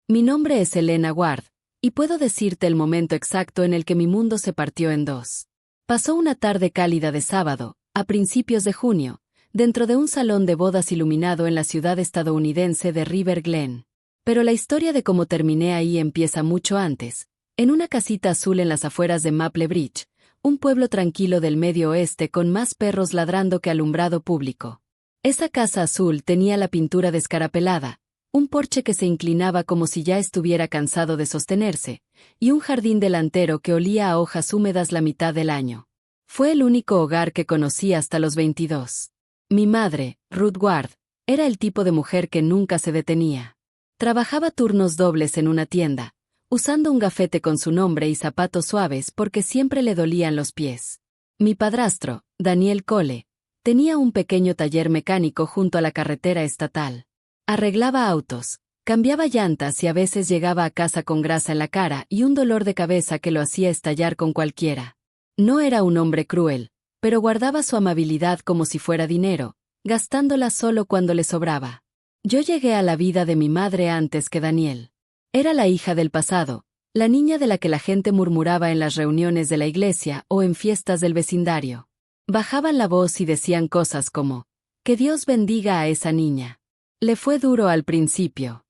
Mi nombre es Elena Ward, y puedo decirte el momento exacto en el que mi mundo se partió en dos. Pasó una tarde cálida de sábado, a principios de junio, dentro de un salón de bodas iluminado en la ciudad estadounidense de River Glen. Pero la historia de cómo terminé ahí empieza mucho antes, en una casita azul en las afueras de Maple Bridge, un pueblo tranquilo del medio oeste con más perros ladrando que alumbrado público. Esa casa azul tenía la pintura descarapelada, un porche que se inclinaba como si ya estuviera cansado de sostenerse, y un jardín delantero que olía a hojas húmedas la mitad del año. Fue el único hogar que conocí hasta los 22. Mi madre, Ruth Ward, era el tipo de mujer que nunca se detenía. Trabajaba turnos dobles en una tienda, usando un gafete con su nombre y zapatos suaves porque siempre le dolían los pies. Mi padrastro, Daniel Cole, tenía un pequeño taller mecánico junto a la carretera estatal. Arreglaba autos, cambiaba llantas y a veces llegaba a casa con grasa en la cara y un dolor de cabeza que lo hacía estallar con cualquiera. No era un hombre cruel, pero guardaba su amabilidad como si fuera dinero, gastándola solo cuando le sobraba. Yo llegué a la vida de mi madre antes que Daniel. Era la hija del pasado, la niña de la que la gente murmuraba en las reuniones de la iglesia o en fiestas del vecindario. Bajaban la voz y decían cosas como, «Que Dios bendiga a esa niña». Le fue duro al principio.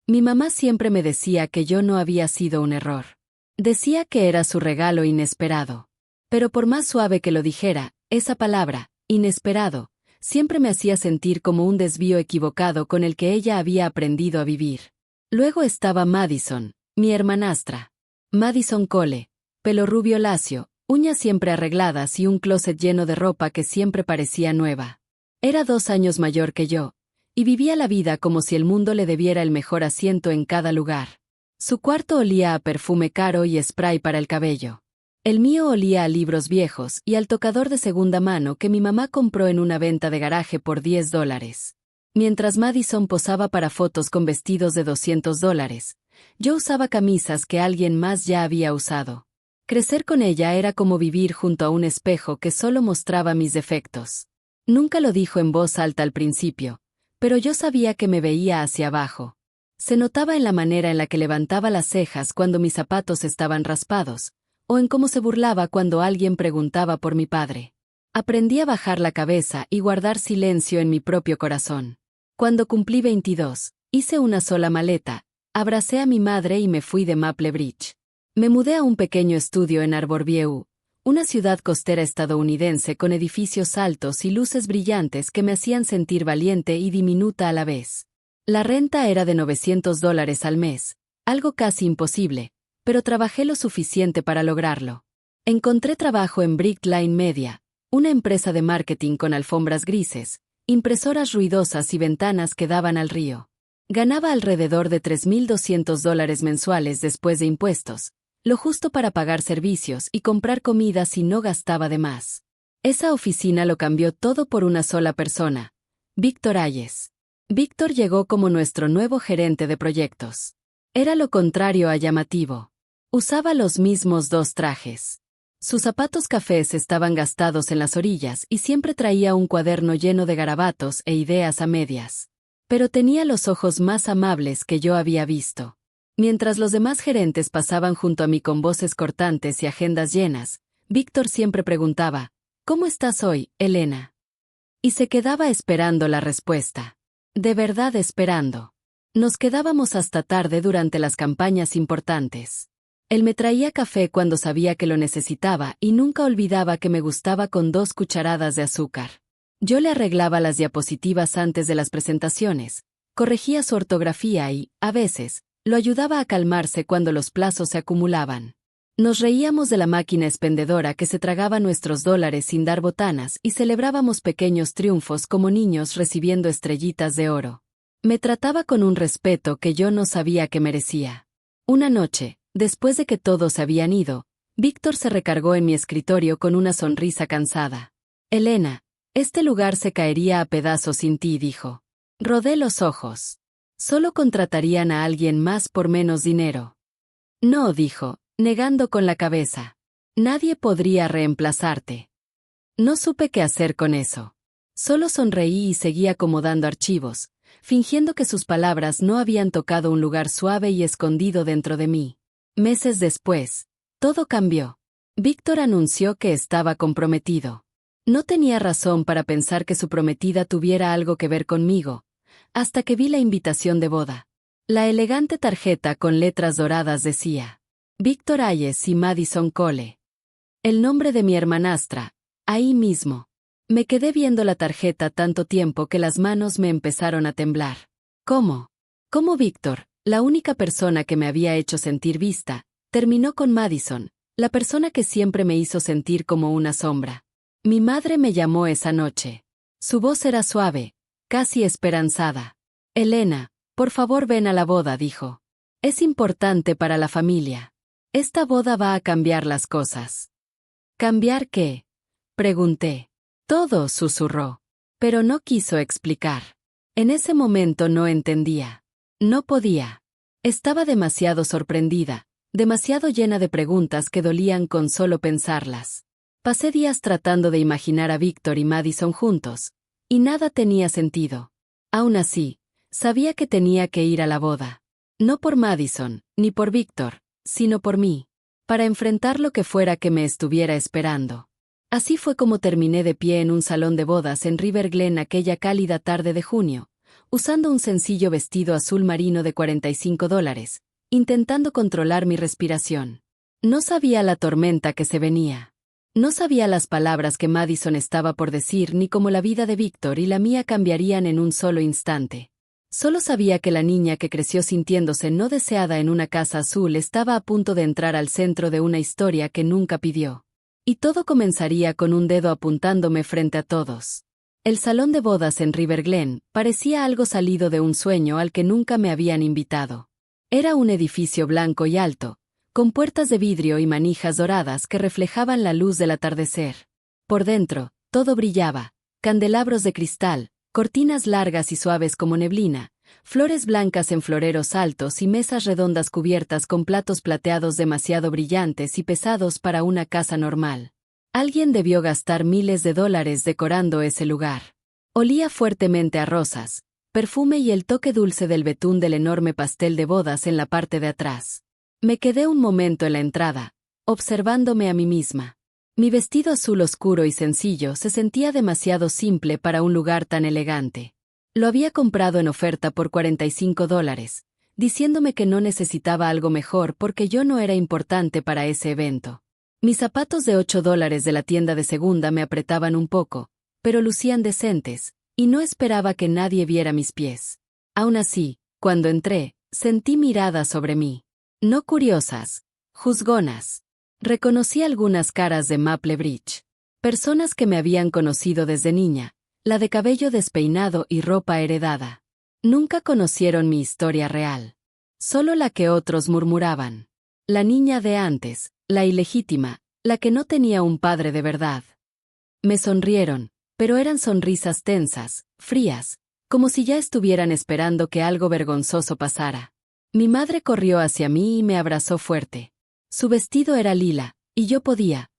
Mi mamá siempre me decía que yo no había sido un error. Decía que era su regalo inesperado. Pero por más suave que lo dijera, esa palabra, inesperado, siempre me hacía sentir como un desvío equivocado con el que ella había aprendido a vivir. Luego estaba Madison, mi hermanastra. Madison Cole, pelo rubio lacio, uñas siempre arregladas y un closet lleno de ropa que siempre parecía nueva. Era 2 años mayor que yo, y vivía la vida como si el mundo le debiera el mejor asiento en cada lugar. Su cuarto olía a perfume caro y spray para el cabello. El mío olía a libros viejos y al tocador de segunda mano que mi mamá compró en una venta de garaje por $10. Mientras Madison posaba para fotos con vestidos de $200, yo usaba camisas que alguien más ya había usado. Crecer con ella era como vivir junto a un espejo que solo mostraba mis defectos. Nunca lo dijo en voz alta al principio, pero yo sabía que me veía hacia abajo. Se notaba en la manera en la que levantaba las cejas cuando mis zapatos estaban raspados, o en cómo se burlaba cuando alguien preguntaba por mi padre. Aprendí a bajar la cabeza y guardar silencio en mi propio corazón. Cuando cumplí 22, hice una sola maleta, abracé a mi madre y me fui de Maple Bridge. Me mudé a un pequeño estudio en Arborview, una ciudad costera estadounidense con edificios altos y luces brillantes que me hacían sentir valiente y diminuta a la vez. La renta era de $900 al mes, algo casi imposible, pero trabajé lo suficiente para lograrlo. Encontré trabajo en Brickline Media, una empresa de marketing con alfombras grises, impresoras ruidosas y ventanas que daban al río. Ganaba alrededor de $3,200 mensuales después de impuestos, lo justo para pagar servicios y comprar comida si no gastaba de más. Esa oficina lo cambió todo por una sola persona, Víctor Ayes. Víctor llegó como nuestro nuevo gerente de proyectos. Era lo contrario a llamativo. Usaba los mismos 2 trajes. Sus zapatos cafés estaban gastados en las orillas y siempre traía un cuaderno lleno de garabatos e ideas a medias. Pero tenía los ojos más amables que yo había visto. Mientras los demás gerentes pasaban junto a mí con voces cortantes y agendas llenas, Víctor siempre preguntaba, «¿Cómo estás hoy, Elena?». Y se quedaba esperando la respuesta. De verdad esperando. Nos quedábamos hasta tarde durante las campañas importantes. Él me traía café cuando sabía que lo necesitaba y nunca olvidaba que me gustaba con 2 cucharadas de azúcar. Yo le arreglaba las diapositivas antes de las presentaciones, corregía su ortografía y, a veces, lo ayudaba a calmarse cuando los plazos se acumulaban. Nos reíamos de la máquina expendedora que se tragaba nuestros dólares sin dar botanas y celebrábamos pequeños triunfos como niños recibiendo estrellitas de oro. Me trataba con un respeto que yo no sabía que merecía. Una noche, después de que todos se habían ido, Víctor se recargó en mi escritorio con una sonrisa cansada. «Elena, este lugar se caería a pedazos sin ti», dijo. Rodé los ojos. Solo contratarían a alguien más por menos dinero. «No», dijo, negando con la cabeza. «Nadie podría reemplazarte». No supe qué hacer con eso. Solo sonreí y seguí acomodando archivos, fingiendo que sus palabras no habían tocado un lugar suave y escondido dentro de mí. Meses después, todo cambió. Víctor anunció que estaba comprometido. No tenía razón para pensar que su prometida tuviera algo que ver conmigo, hasta que vi la invitación de boda. La elegante tarjeta con letras doradas decía: Víctor Hayes y Madison Cole. El nombre de mi hermanastra, ahí mismo. Me quedé viendo la tarjeta tanto tiempo que las manos me empezaron a temblar. ¿Cómo? ¿Cómo Víctor, la única persona que me había hecho sentir vista, terminó con Madison, la persona que siempre me hizo sentir como una sombra? Mi madre me llamó esa noche. Su voz era suave, casi esperanzada. Elena, por favor ven a la boda, dijo. Es importante para la familia. Esta boda va a cambiar las cosas. ¿Cambiar qué? Pregunté. Todo, susurró. Pero no quiso explicar. En ese momento no entendía. No podía. Estaba demasiado sorprendida, demasiado llena de preguntas que dolían con solo pensarlas. Pasé días tratando de imaginar a Víctor y Madison juntos, y nada tenía sentido. Aún así, sabía que tenía que ir a la boda. No por Madison, ni por Víctor, sino por mí, para enfrentar lo que fuera que me estuviera esperando. Así fue como terminé de pie en un salón de bodas en River Glen aquella cálida tarde de junio, usando un sencillo vestido azul marino de $45, intentando controlar mi respiración. No sabía la tormenta que se venía. No sabía las palabras que Madison estaba por decir ni cómo la vida de Víctor y la mía cambiarían en un solo instante. Solo sabía que la niña que creció sintiéndose no deseada en una casa azul estaba a punto de entrar al centro de una historia que nunca pidió. Y todo comenzaría con un dedo apuntándome frente a todos. El salón de bodas en River Glen parecía algo salido de un sueño al que nunca me habían invitado. Era un edificio blanco y alto, con puertas de vidrio y manijas doradas que reflejaban la luz del atardecer. Por dentro, todo brillaba: candelabros de cristal, cortinas largas y suaves como neblina, flores blancas en floreros altos y mesas redondas cubiertas con platos plateados demasiado brillantes y pesados para una casa normal. Alguien debió gastar miles de dólares decorando ese lugar. Olía fuertemente a rosas, perfume y el toque dulce del betún del enorme pastel de bodas en la parte de atrás. Me quedé un momento en la entrada, observándome a mí misma. Mi vestido azul oscuro y sencillo se sentía demasiado simple para un lugar tan elegante. Lo había comprado en oferta por $45, diciéndome que no necesitaba algo mejor porque yo no era importante para ese evento. Mis zapatos de $8 de la tienda de segunda me apretaban un poco, pero lucían decentes, y no esperaba que nadie viera mis pies. Aún así, cuando entré, sentí miradas sobre mí. No curiosas, juzgonas. Reconocí algunas caras de Maple Bridge. Personas que me habían conocido desde niña, la de cabello despeinado y ropa heredada. Nunca conocieron mi historia real. Solo la que otros murmuraban. La niña de antes, la ilegítima, la que no tenía un padre de verdad. Me sonrieron, pero eran sonrisas tensas, frías, como si ya estuvieran esperando que algo vergonzoso pasara. Mi madre corrió hacia mí y me abrazó fuerte. Su vestido era lila, y yo podía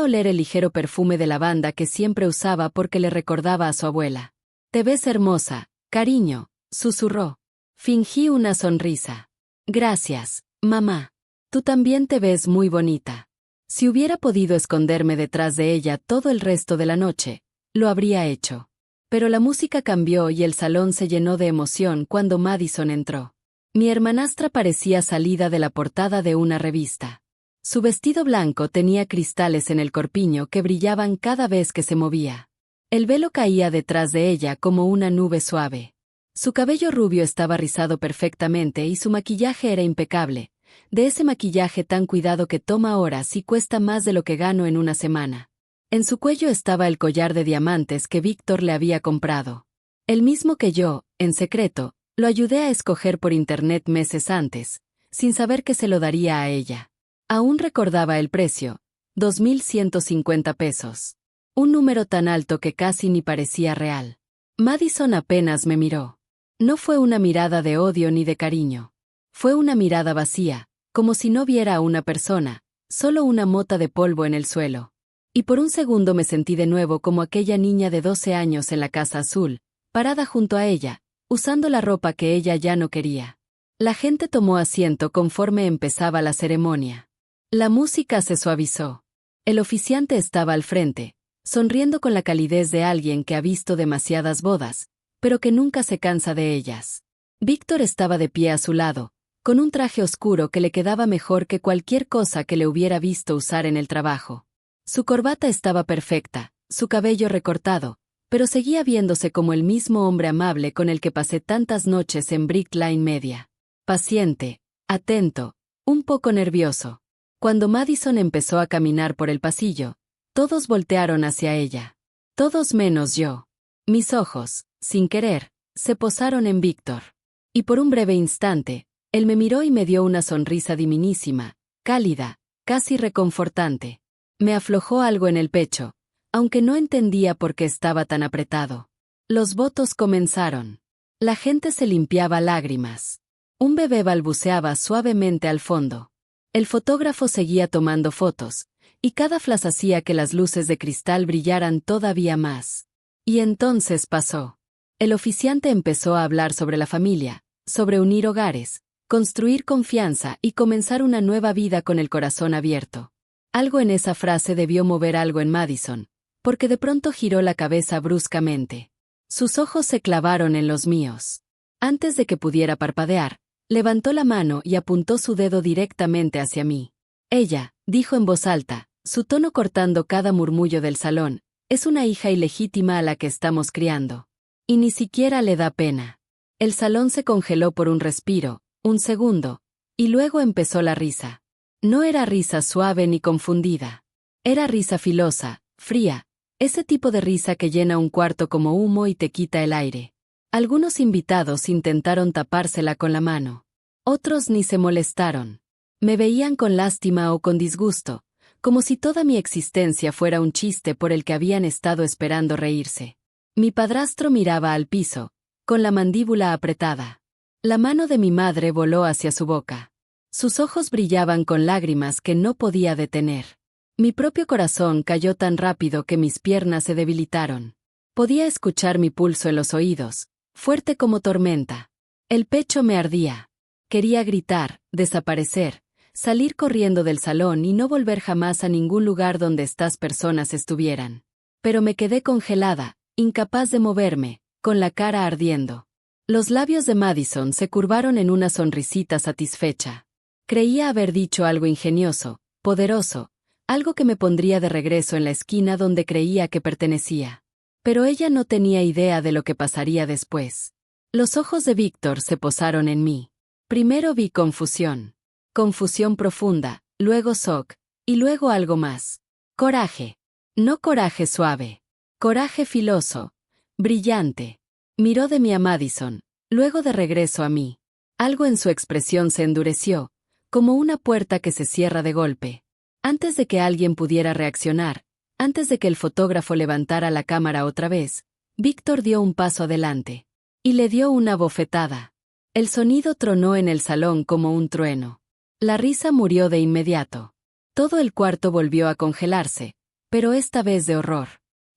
oler el ligero perfume de lavanda que siempre usaba porque le recordaba a su abuela. «Te ves hermosa, cariño», susurró. Fingí una sonrisa. «Gracias, mamá. Tú también te ves muy bonita». Si hubiera podido esconderme detrás de ella todo el resto de la noche, lo habría hecho. Pero la música cambió y el salón se llenó de emoción cuando Madison entró. Mi hermanastra parecía salida de la portada de una revista. Su vestido blanco tenía cristales en el corpiño que brillaban cada vez que se movía. El velo caía detrás de ella como una nube suave. Su cabello rubio estaba rizado perfectamente y su maquillaje era impecable, de ese maquillaje tan cuidado que toma horas y cuesta más de lo que gano en una semana. En su cuello estaba el collar de diamantes que Víctor le había comprado. El mismo que yo, en secreto, lo ayudé a escoger por internet meses antes, sin saber que se lo daría a ella. Aún recordaba el precio: $2,150. Un número tan alto que casi ni parecía real. Madison apenas me miró. No fue una mirada de odio ni de cariño. Fue una mirada vacía, como si no viera a una persona, solo una mota de polvo en el suelo. Y por un segundo me sentí de nuevo como aquella niña de 12 años en la casa azul, parada junto a ella, usando la ropa que ella ya no quería. La gente tomó asiento conforme empezaba la ceremonia. La música se suavizó. El oficiante estaba al frente, sonriendo con la calidez de alguien que ha visto demasiadas bodas, pero que nunca se cansa de ellas. Víctor estaba de pie a su lado, con un traje oscuro que le quedaba mejor que cualquier cosa que le hubiera visto usar en el trabajo. Su corbata estaba perfecta, su cabello recortado, pero seguía viéndose como el mismo hombre amable con el que pasé tantas noches en Brick Lane Media. Paciente, atento, un poco nervioso. Cuando Madison empezó a caminar por el pasillo, todos voltearon hacia ella. Todos menos yo. Mis ojos, sin querer, se posaron en Víctor. Y por un breve instante, él me miró y me dio una sonrisa diminísima, cálida, casi reconfortante. Me aflojó algo en el pecho, aunque no entendía por qué estaba tan apretado. Los votos comenzaron. La gente se limpiaba lágrimas. Un bebé balbuceaba suavemente al fondo. El fotógrafo seguía tomando fotos, y cada flash hacía que las luces de cristal brillaran todavía más. Y entonces pasó. El oficiante empezó a hablar sobre la familia, sobre unir hogares, construir confianza y comenzar una nueva vida con el corazón abierto. Algo en esa frase debió mover algo en Madison, porque de pronto giró la cabeza bruscamente. Sus ojos se clavaron en los míos. Antes de que pudiera parpadear, levantó la mano y apuntó su dedo directamente hacia mí. Ella, dijo en voz alta, su tono cortando cada murmullo del salón, es una hija ilegítima a la que estamos criando. Y ni siquiera le da pena. El salón se congeló por un respiro, un segundo, y luego empezó la risa. No era risa suave ni confundida. Era risa filosa, fría, ese tipo de risa que llena un cuarto como humo y te quita el aire. Algunos invitados intentaron tapársela con la mano. Otros ni se molestaron. Me veían con lástima o con disgusto, como si toda mi existencia fuera un chiste por el que habían estado esperando reírse. Mi padrastro miraba al piso, con la mandíbula apretada. La mano de mi madre voló hacia su boca. Sus ojos brillaban con lágrimas que no podía detener. Mi propio corazón cayó tan rápido que mis piernas se debilitaron. Podía escuchar mi pulso en los oídos, fuerte como tormenta. El pecho me ardía. Quería gritar, desaparecer, salir corriendo del salón y no volver jamás a ningún lugar donde estas personas estuvieran. Pero me quedé congelada, incapaz de moverme, con la cara ardiendo. Los labios de Madison se curvaron en una sonrisita satisfecha. Creía haber dicho algo ingenioso, poderoso, algo que me pondría de regreso en la esquina donde creía que pertenecía. Pero ella no tenía idea de lo que pasaría después. Los ojos de Víctor se posaron en mí. Primero vi confusión. Confusión profunda, luego shock, y luego algo más. Coraje. No coraje suave. Coraje filoso. Brillante. Miró de mí a Madison, luego de regreso a mí. Algo en su expresión se endureció, como una puerta que se cierra de golpe. Antes de que alguien pudiera reaccionar, antes de que el fotógrafo levantara la cámara otra vez, Víctor dio un paso adelante. Y le dio una bofetada. El sonido tronó en el salón como un trueno. La risa murió de inmediato. Todo el cuarto volvió a congelarse, pero esta vez de horror.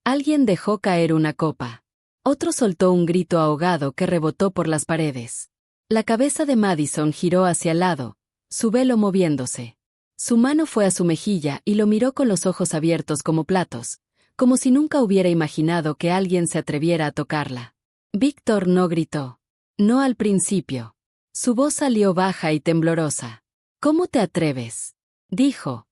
Alguien dejó caer una copa. Otro soltó un grito ahogado que rebotó por las paredes. La cabeza de Madison giró hacia el lado, su velo moviéndose. Su mano fue a su mejilla y lo miró con los ojos abiertos como platos, como si nunca hubiera imaginado que alguien se atreviera a tocarla. Víctor no gritó. No al principio. Su voz salió baja y temblorosa. ¿Cómo te atreves?, dijo.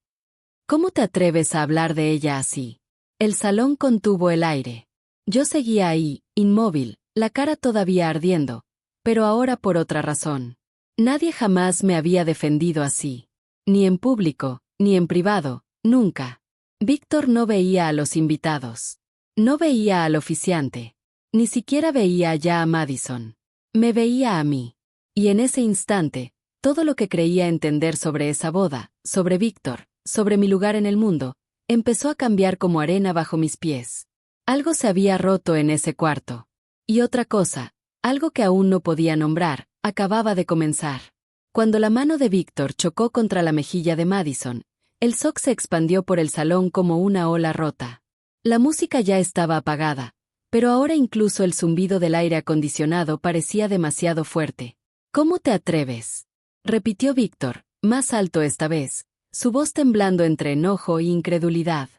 ¿Cómo te atreves a hablar de ella así? El salón contuvo el aire. Yo seguía ahí, inmóvil, la cara todavía ardiendo, pero ahora por otra razón. Nadie jamás me había defendido así. Ni en público, ni en privado, nunca. Víctor no veía a los invitados. No veía al oficiante. Ni siquiera veía ya a Madison. Me veía a mí. Y en ese instante, todo lo que creía entender sobre esa boda, sobre Víctor, sobre mi lugar en el mundo, empezó a cambiar como arena bajo mis pies. Algo se había roto en ese cuarto. Y otra cosa, algo que aún no podía nombrar, acababa de comenzar. Cuando la mano de Víctor chocó contra la mejilla de Madison, el shock se expandió por el salón como una ola rota. La música ya estaba apagada, Pero ahora incluso el zumbido del aire acondicionado parecía demasiado fuerte. ¿Cómo te atreves?, repitió Víctor, más alto esta vez, su voz temblando entre enojo e incredulidad.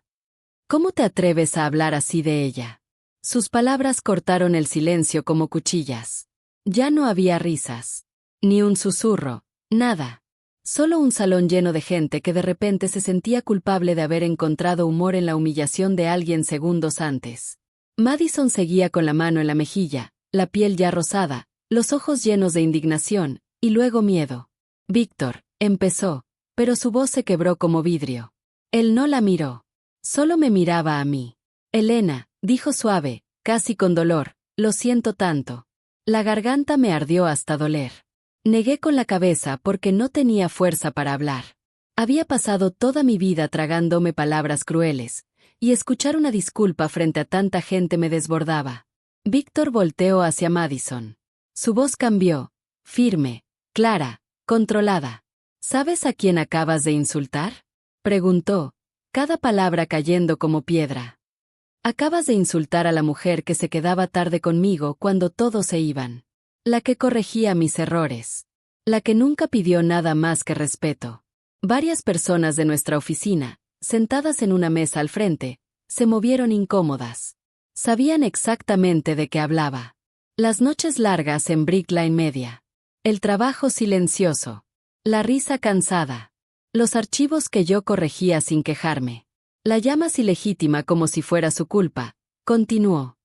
¿Cómo te atreves a hablar así de ella? Sus palabras cortaron el silencio como cuchillas. Ya no había risas. Ni un susurro. Nada. Solo un salón lleno de gente que de repente se sentía culpable de haber encontrado humor en la humillación de alguien segundos antes. Madison seguía con la mano en la mejilla, la piel ya rosada, los ojos llenos de indignación, y luego miedo. Víctor, empezó, pero su voz se quebró como vidrio. Él no la miró. Solo me miraba a mí. Elena, dijo suave, casi con dolor, lo siento tanto. La garganta me ardió hasta doler. Negué con la cabeza porque no tenía fuerza para hablar. Había pasado toda mi vida tragándome palabras crueles, y escuchar una disculpa frente a tanta gente me desbordaba. Víctor volteó hacia Madison. Su voz cambió, firme, clara, controlada. ¿Sabes a quién acabas de insultar?, preguntó, cada palabra cayendo como piedra. Acabas de insultar a la mujer que se quedaba tarde conmigo cuando todos se iban. La que corregía mis errores. La que nunca pidió nada más que respeto. Varias personas de nuestra oficina, sentadas en una mesa al frente, se movieron incómodas. Sabían exactamente de qué hablaba. Las noches largas en Brickline Media. El trabajo silencioso. La risa cansada. Los archivos que yo corregía sin quejarme. La llamas ilegítima como si fuera su culpa, continuó.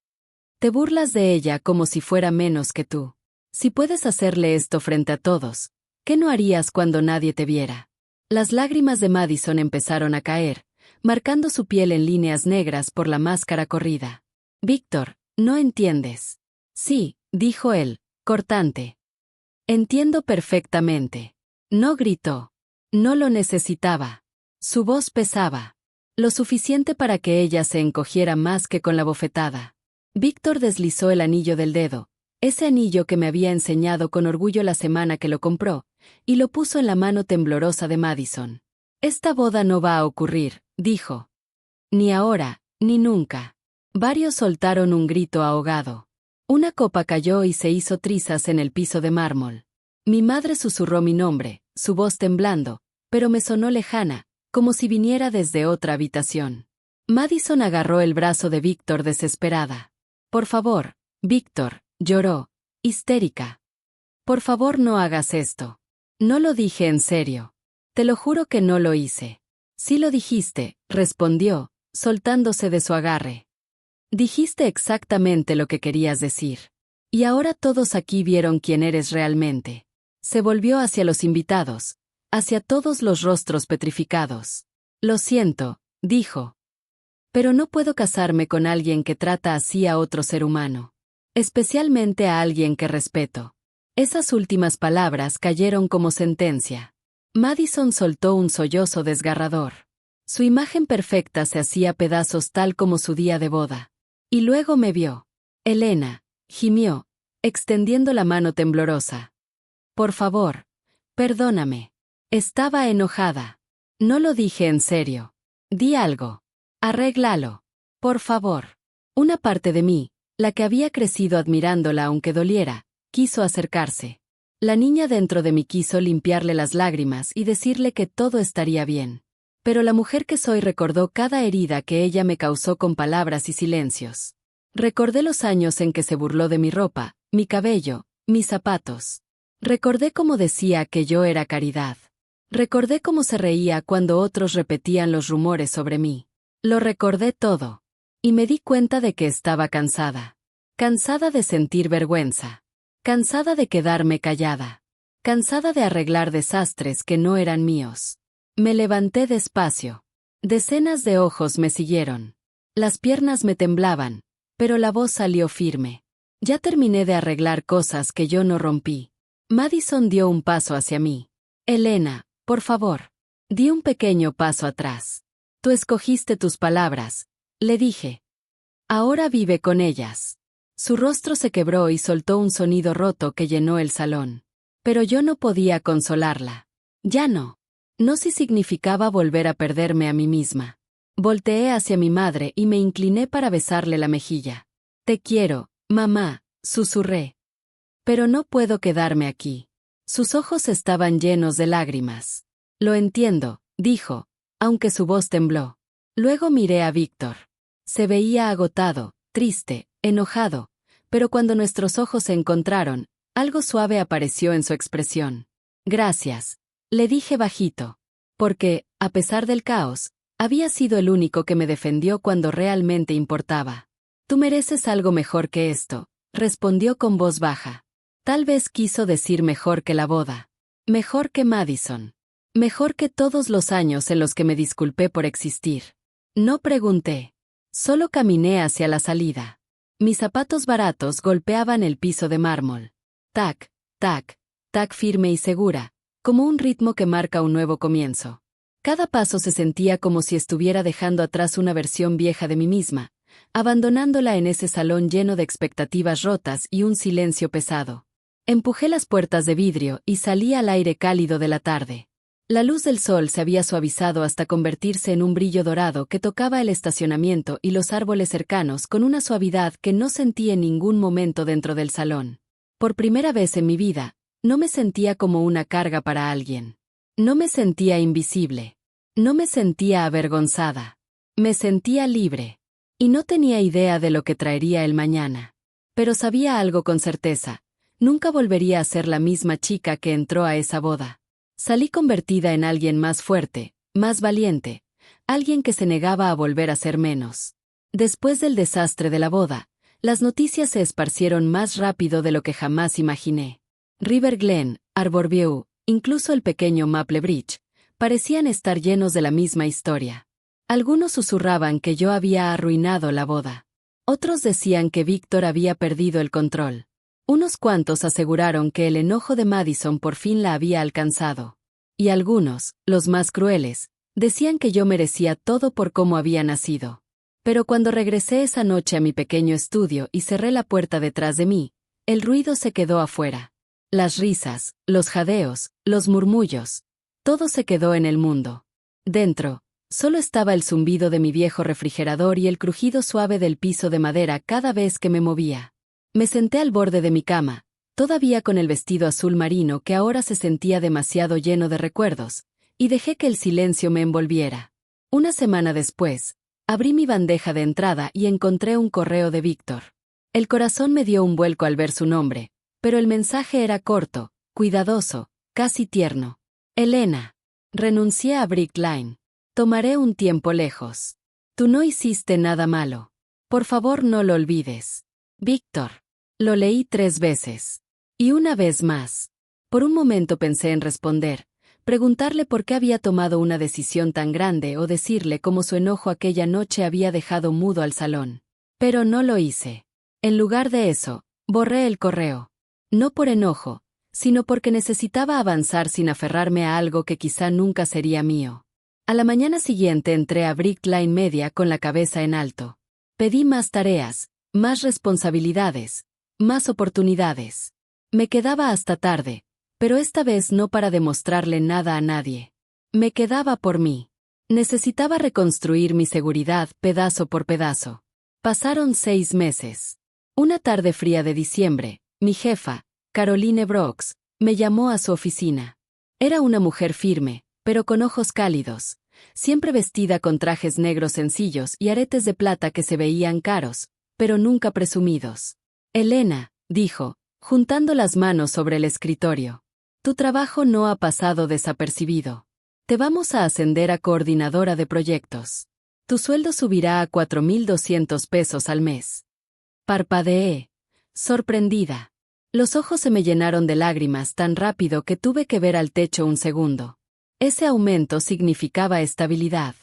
Te burlas de ella como si fuera menos que tú. Si puedes hacerle esto frente a todos, ¿qué no harías cuando nadie te viera? Las lágrimas de Madison empezaron a caer, marcando su piel en líneas negras por la máscara corrida. Víctor, no entiendes. Sí, dijo él, cortante. Entiendo perfectamente. No gritó. No lo necesitaba. Su voz pesaba. Lo suficiente para que ella se encogiera más que con la bofetada. Víctor deslizó el anillo del dedo, ese anillo que me había enseñado con orgullo la semana que lo compró, y lo puso en la mano temblorosa de Madison. Esta boda no va a ocurrir, dijo. Ni ahora, ni nunca. Varios soltaron un grito ahogado. Una copa cayó y se hizo trizas en el piso de mármol. Mi madre susurró mi nombre, su voz temblando, pero me sonó lejana, como si viniera desde otra habitación. Madison agarró el brazo de Víctor desesperada. Por favor, Víctor, lloró, histérica. Por favor no hagas esto. No lo dije en serio. Te lo juro que no lo hice. Sí lo dijiste, respondió, soltándose de su agarre. Dijiste exactamente lo que querías decir. Y ahora todos aquí vieron quién eres realmente. Se volvió hacia los invitados, hacia todos los rostros petrificados. Lo siento, dijo. Pero no puedo casarme con alguien que trata así a otro ser humano. Especialmente a alguien que respeto. Esas últimas palabras cayeron como sentencia. Madison soltó un sollozo desgarrador. Su imagen perfecta se hacía pedazos tal como su día de boda. Y luego me vio. Elena, gimió, extendiendo la mano temblorosa. Por favor, perdóname. Estaba enojada. No lo dije en serio. Di algo. Arréglalo. Por favor. Una parte de mí, la que había crecido admirándola aunque doliera, quiso acercarse. La niña dentro de mí quiso limpiarle las lágrimas y decirle que todo estaría bien. Pero la mujer que soy recordó cada herida que ella me causó con palabras y silencios. Recordé los años en que se burló de mi ropa, mi cabello, mis zapatos. Recordé cómo decía que yo era caridad. Recordé cómo se reía cuando otros repetían los rumores sobre mí. Lo recordé todo. Y me di cuenta de que estaba cansada. Cansada de sentir vergüenza. Cansada de quedarme callada. Cansada de arreglar desastres que no eran míos. Me levanté despacio. Decenas de ojos me siguieron. Las piernas me temblaban, pero la voz salió firme. Ya terminé de arreglar cosas que yo no rompí. Madison dio un paso hacia mí. Elena, por favor. Di un pequeño paso atrás. Tú escogiste tus palabras, le dije. Ahora vive con ellas. Su rostro se quebró y soltó un sonido roto que llenó el salón. Pero yo no podía consolarla. Ya no. No si significaba volver a perderme a mí misma. Volteé hacia mi madre y me incliné para besarle la mejilla. Te quiero, mamá, susurré. Pero no puedo quedarme aquí. Sus ojos estaban llenos de lágrimas. Lo entiendo, dijo, aunque su voz tembló. Luego miré a Víctor. Se veía agotado, triste, enojado, pero cuando nuestros ojos se encontraron, algo suave apareció en su expresión. Gracias, le dije bajito. Porque, a pesar del caos, había sido el único que me defendió cuando realmente importaba. Tú mereces algo mejor que esto, respondió con voz baja. Tal vez quiso decir mejor que la boda. Mejor que Madison. Mejor que todos los años en los que me disculpé por existir. No pregunté. Solo caminé hacia la salida. Mis zapatos baratos golpeaban el piso de mármol. Tac, tac, tac firme y segura, como un ritmo que marca un nuevo comienzo. Cada paso se sentía como si estuviera dejando atrás una versión vieja de mí misma, abandonándola en ese salón lleno de expectativas rotas y un silencio pesado. Empujé las puertas de vidrio y salí al aire cálido de la tarde. La luz del sol se había suavizado hasta convertirse en un brillo dorado que tocaba el estacionamiento y los árboles cercanos con una suavidad que no sentí en ningún momento dentro del salón. Por primera vez en mi vida, no me sentía como una carga para alguien. No me sentía invisible. No me sentía avergonzada. Me sentía libre. Y no tenía idea de lo que traería el mañana. Pero sabía algo con certeza. Nunca volvería a ser la misma chica que entró a esa boda. Salí convertida en alguien más fuerte, más valiente, alguien que se negaba a volver a ser menos. Después del desastre de la boda, las noticias se esparcieron más rápido de lo que jamás imaginé. River Glen, Arborview, incluso el pequeño Maple Bridge, parecían estar llenos de la misma historia. Algunos susurraban que yo había arruinado la boda. Otros decían que Víctor había perdido el control. Unos cuantos aseguraron que el enojo de Madison por fin la había alcanzado. Y algunos, los más crueles, decían que yo merecía todo por cómo había nacido. Pero cuando regresé esa noche a mi pequeño estudio y cerré la puerta detrás de mí, el ruido se quedó afuera. Las risas, los jadeos, los murmullos, todo se quedó en el mundo. Dentro, solo estaba el zumbido de mi viejo refrigerador y el crujido suave del piso de madera cada vez que me movía. Me senté al borde de mi cama, todavía con el vestido azul marino que ahora se sentía demasiado lleno de recuerdos, y dejé que el silencio me envolviera. Una semana después, abrí mi bandeja de entrada y encontré un correo de Víctor. El corazón me dio un vuelco al ver su nombre, pero el mensaje era corto, cuidadoso, casi tierno. Elena. Renuncié a Brick Line. Tomaré un tiempo lejos. Tú no hiciste nada malo. Por favor no lo olvides. Víctor. Lo leí 3 veces. Y una vez más. Por un momento pensé en responder, preguntarle por qué había tomado una decisión tan grande o decirle cómo su enojo aquella noche había dejado mudo al salón. Pero no lo hice. En lugar de eso, borré el correo. No por enojo, sino porque necesitaba avanzar sin aferrarme a algo que quizá nunca sería mío. A la mañana siguiente entré a Brick Line Media con la cabeza en alto. Pedí más tareas, más responsabilidades, más oportunidades. Me quedaba hasta tarde, pero esta vez no para demostrarle nada a nadie. Me quedaba por mí. Necesitaba reconstruir mi seguridad pedazo por pedazo. Pasaron 6 meses. Una tarde fría de diciembre, mi jefa, Caroline Brooks, me llamó a su oficina. Era una mujer firme, pero con ojos cálidos, siempre vestida con trajes negros sencillos y aretes de plata que se veían caros, pero nunca presumidos. Elena, dijo, juntando las manos sobre el escritorio. Tu trabajo no ha pasado desapercibido. Te vamos a ascender a coordinadora de proyectos. Tu sueldo subirá a 4,200 pesos al mes. Parpadeé, sorprendida. Los ojos se me llenaron de lágrimas tan rápido que tuve que ver al techo un segundo. Ese aumento significaba estabilidad.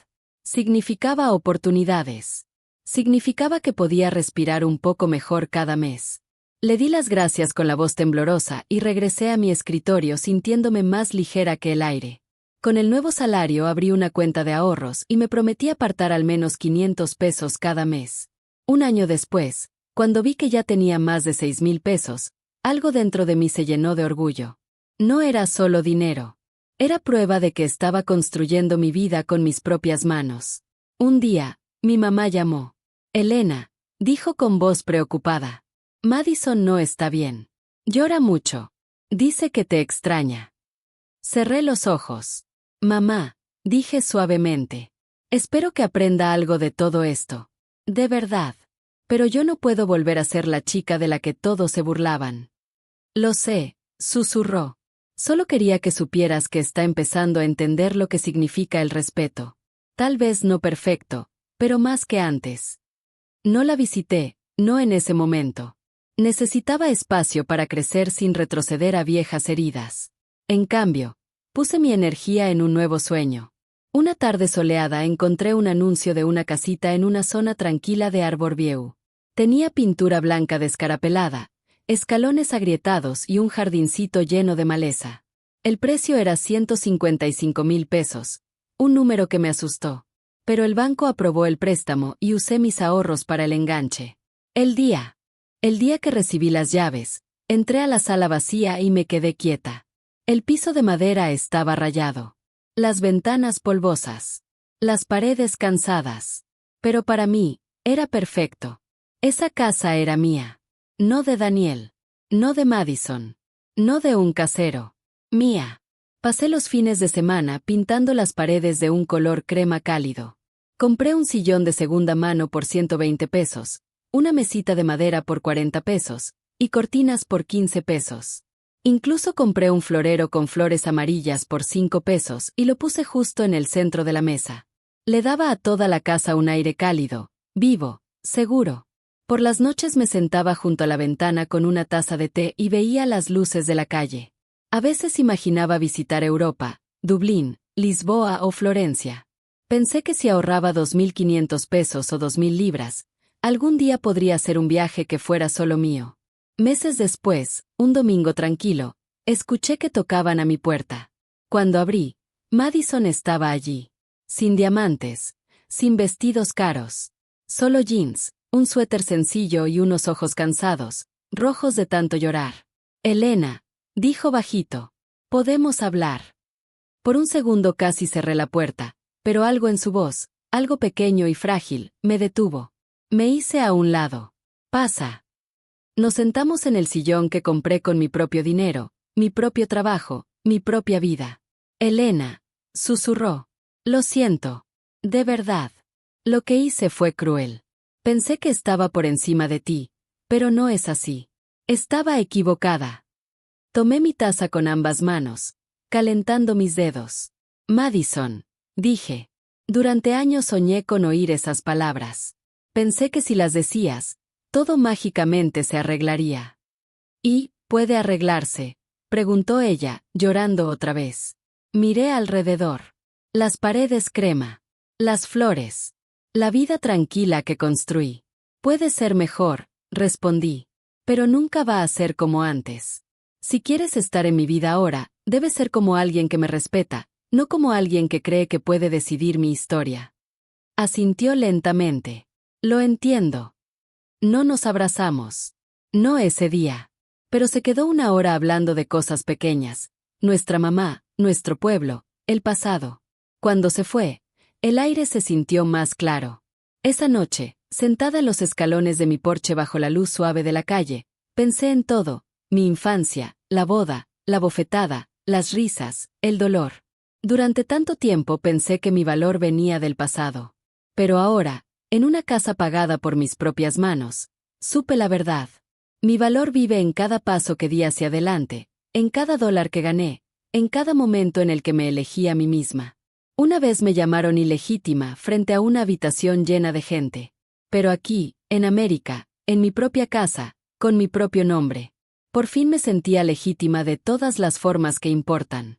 Significaba oportunidades. Significaba que podía respirar un poco mejor cada mes. Le di las gracias con la voz temblorosa y regresé a mi escritorio sintiéndome más ligera que el aire. Con el nuevo salario abrí una cuenta de ahorros y me prometí apartar al menos 500 pesos cada mes. Un año después, cuando vi que ya tenía más de 6,000 pesos, algo dentro de mí se llenó de orgullo. No era solo dinero. Era prueba de que estaba construyendo mi vida con mis propias manos. Un día, mi mamá llamó. Elena, dijo con voz preocupada. Madison no está bien. Llora mucho. Dice que te extraña. Cerré los ojos. Mamá, dije suavemente. Espero que aprenda algo de todo esto. De verdad. Pero yo no puedo volver a ser la chica de la que todos se burlaban. Lo sé, susurró. Solo quería que supieras que está empezando a entender lo que significa el respeto. Tal vez no perfecto, pero más que antes. No la visité, no en ese momento. Necesitaba espacio para crecer sin retroceder a viejas heridas. En cambio, puse mi energía en un nuevo sueño. Una tarde soleada encontré un anuncio de una casita en una zona tranquila de Arborview. Tenía pintura blanca descarapelada, escalones agrietados y un jardincito lleno de maleza. El precio era 155,000 pesos, un número que me asustó. Pero el banco aprobó el préstamo y usé mis ahorros para el enganche. El día que recibí las llaves, entré a la sala vacía y me quedé quieta. El piso de madera estaba rayado. Las ventanas polvosas. Las paredes cansadas. Pero para mí, era perfecto. Esa casa era mía. No de Daniel. No de Madison. No de un casero. Mía. Pasé los fines de semana pintando las paredes de un color crema cálido. Compré un sillón de segunda mano por 120 pesos, una mesita de madera por 40 pesos, y cortinas por 15 pesos. Incluso compré un florero con flores amarillas por 5 pesos y lo puse justo en el centro de la mesa. Le daba a toda la casa un aire cálido, vivo, seguro. Por las noches me sentaba junto a la ventana con una taza de té y veía las luces de la calle. A veces imaginaba visitar Europa, Dublín, Lisboa o Florencia. Pensé que si ahorraba 2.500 pesos o 2.000 libras, algún día podría hacer un viaje que fuera solo mío. Meses después, un domingo tranquilo, escuché que tocaban a mi puerta. Cuando abrí, Madison estaba allí. Sin diamantes, sin vestidos caros. Solo jeans, un suéter sencillo y unos ojos cansados, rojos de tanto llorar. Elena, dijo bajito. ¿Podemos hablar? Por un segundo casi cerré la puerta. Pero algo en su voz, algo pequeño y frágil, me detuvo. Me hice a un lado. Pasa. Nos sentamos en el sillón que compré con mi propio dinero, mi propio trabajo, mi propia vida. Elena, susurró. Lo siento. De verdad. Lo que hice fue cruel. Pensé que estaba por encima de ti, pero no es así. Estaba equivocada. Tomé mi taza con ambas manos, calentando mis dedos. Madison. Dije. Durante años soñé con oír esas palabras. Pensé que si las decías, todo mágicamente se arreglaría. ¿Y puede arreglarse? Preguntó ella, llorando otra vez. Miré alrededor. Las paredes crema. Las flores. La vida tranquila que construí. Puede ser mejor, respondí. Pero nunca va a ser como antes. Si quieres estar en mi vida ahora, debe ser como alguien que me respeta, no como alguien que cree que puede decidir mi historia. Asintió lentamente. Lo entiendo. No nos abrazamos. No ese día. Pero se quedó una hora hablando de cosas pequeñas. Nuestra mamá, nuestro pueblo, el pasado. Cuando se fue, el aire se sintió más claro. Esa noche, sentada en los escalones de mi porche bajo la luz suave de la calle, pensé en todo, mi infancia, la boda, la bofetada, las risas, el dolor. Durante tanto tiempo pensé que mi valor venía del pasado. Pero ahora, en una casa pagada por mis propias manos, supe la verdad. Mi valor vive en cada paso que di hacia adelante, en cada dólar que gané, en cada momento en el que me elegí a mí misma. Una vez me llamaron ilegítima frente a una habitación llena de gente. Pero aquí, en América, en mi propia casa, con mi propio nombre. Por fin me sentía legítima de todas las formas que importan.